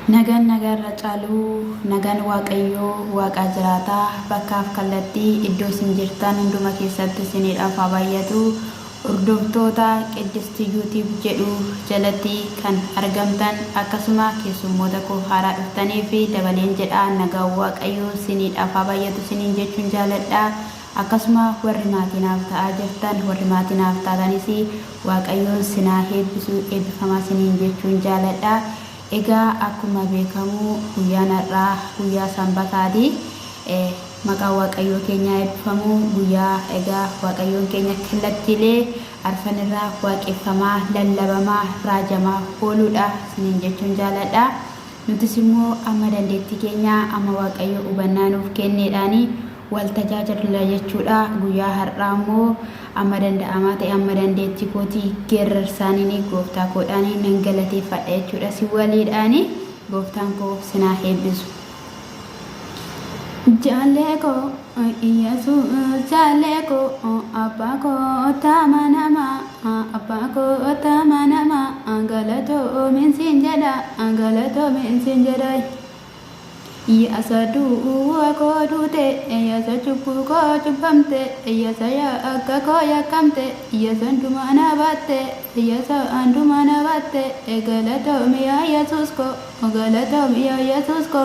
Nagaan nagarra caaluu nagaan waaqayyoo waaqa jiraataa bakkaaf kallattii iddoo isin jirtan hunduma keessatti isiniidhaaf haa baay'atu. Hordoftoota Qiddistii YouTube jedhu jalatti kan argamtan akkasuma keessummoota koo haaraa dhuftanii fi dabaleen jedha nagaan waaqayyoo isiniidhaaf haa baay'atu isiniin jechuun jaaladha. Akkasuma warri maatiinaaf ta'aa jirtan warri maatiinaaf taatanis waaqayyoon sinaa heebbisu eebbifamaa isiniin jechuun jaaladha. Egaa akkuma beekamu guyyaan har'aa guyyaa sanbataati. Maqaa waaqayyoo keenya eebbifamu guyyaa egaa waaqayyoon keenya kallattiilee arfanirraa waaqeffamaa lallabamaa raajamaa ooluudha isiniin jechuun jaaladha. Nutis immoo amma dandeettii keenya amma waaqayyo hubannaa nuuf kenneedhaani wal tajaajila jechuudha. Guyyaa har'aa immoo amma danda'amaa ta'e amma dandeettii kootii geerrarsaanii gooftaa koodhaanii nan galateeffadha jechuudha. Si waliidhaani gooftaan koo sinaa eebbisu. Jaaleko Yesuus jaaleko abbako tamanama abbako tamanama angalato minsin jeda ya sadu ko dute ya sachupu ko chupamte ya saya akka ko yakamte ya sandumana batte ya sa andumana batte galato miya Yesus ko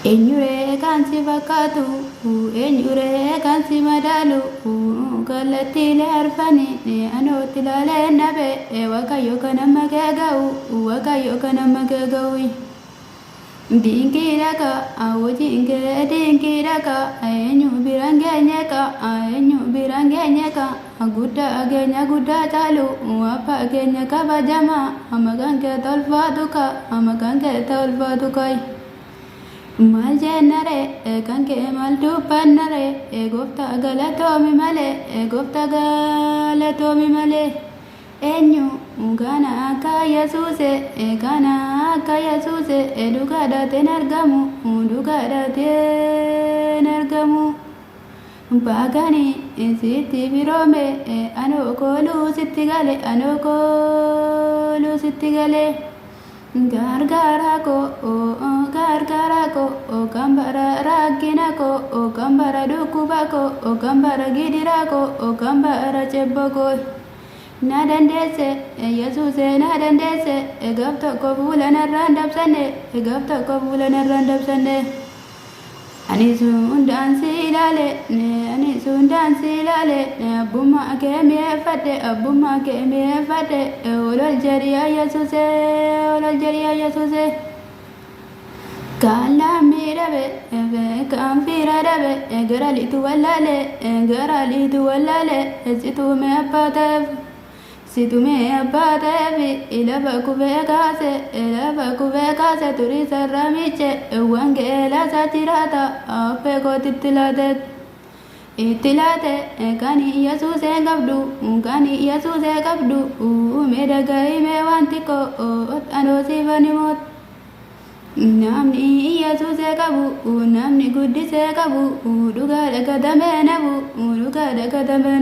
Enyure kansi fakatu, enyure kansi madalu, kalati le arfani, anoti la le nabe, wakayo kana magagau, Dinkiraka, dinkiraka, enyu biranganyaka, aguda talu, apa agenya kabajama, amaganke tolfadukai. Mal jennare kanke mal dubbannare gofta galatomi male enyu kana akka Yesuuse dugadaten argamu bagani sitti birome anokolu sitti gale Gargarako kambara raginako kambara dukubako kambara gidirako kambara ceboko nadandese Yesuuse nadandese gafta kobula narrandabsane anisu dansi lale abuma keme fate olol jariya Yesuuse kala mirabe kamfira dabe garalitu wallale situme abbatef ilaba kube kase turisa ramiche wangela satirata afeko itilate kani Yesuuse qabdu medagai me wantiko anosifanimot namni Yesuuse qabu namni guddise qabu dhuga dagatame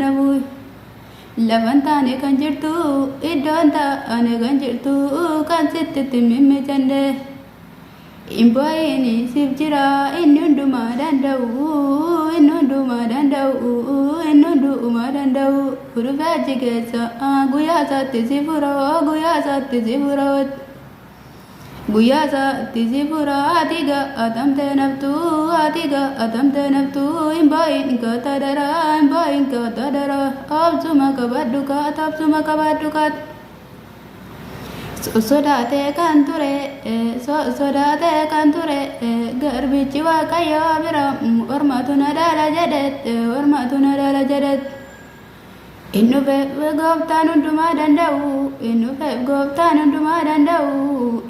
nabu lafantaane kan jirtu iddoon taane kan jirtu kan sitti mimmichande imboyini sif jira inni hundumaa danda'u rufaachi keessa guyyaa isaatti si fura atiga atamte naftu imboyin kata dara absuma kabaddukat sodaate kan ture garbichi waaqayyo bira ormatu nadala jedet Innufeef gooftaan hundumaa danda'u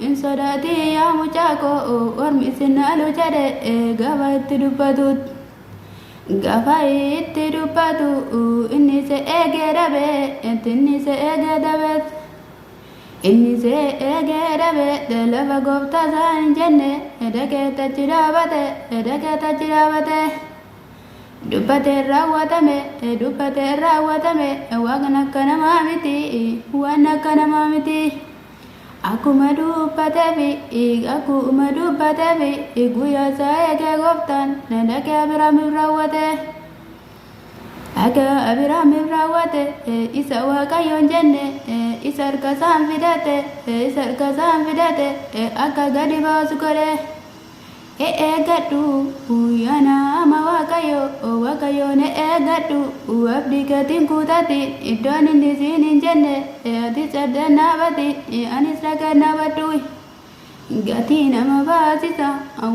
in sodaatii yaa mucaa koo ormi sinaalu jedhe gaafa itti dubbatu inni se eegee dhabe lafa gooftaa isaa hin jenne dhaqee tachi dhaabate dubbate raawwatame waan akka namaa miti Akkuma dubbateefi guyyaa isaa eegee gooftaan dhaqee Abiraamiif raawwate isa Waaqayyoon jenne isa harkasaan fidate akka gadi baasu godhe eeggadhu yaa nama Waaqayyoon eeggadhu abdii keetiin kuutatti iddoon inni siin hin jenne atis addaan dhaabatti anis dhaqeen dhaabadhu gatii nama baasisa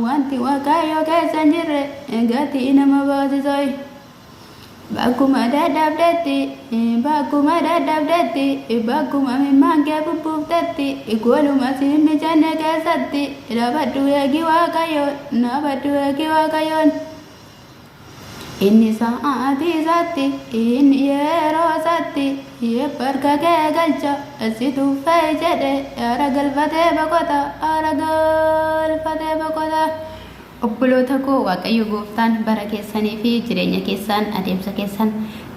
wanti Waaqayyo keessa hin jirre gatii nama baasisa. Bakkuma dadhabdetti bakkuma mimmaan kee bubbuuftetti goluma siin mijanne keessatti dhaabadhu eegi Waaqayyoon inni sa'aatii isaatti inni yeroo isaatti harka kee galcha si tuffee jedhe aara galfatee boqota. Obboloota koo Waaqayyo gooftaan bara keessanii fi jireenya keessan adeemsa keessan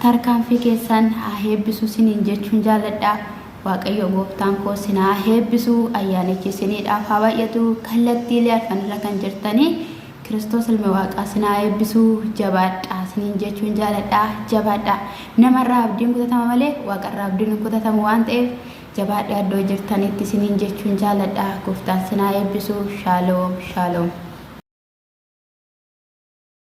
tarkaanfii keessan haa eebbisu isiniin jechuun jaalladha. Waaqayyo gooftaan koo isin haa eebbisu ayyaanichi isiniidhaaf haa baay'atu kallattiilee arfanirra kan jirtanii Kiristoos ilma Waaqaa isin haa eebbisu jabaadhaa isiniin jechuun jaalladha. Jabaadhaa namarraa abdiin kutatama malee Waaqarraa abdiin hin kutatamu waan ta'eef jabaadhaa iddoo jirtanitti isiniin jechuun jaalladha. Gooftaan isin haa eebbisu. Shaaloom.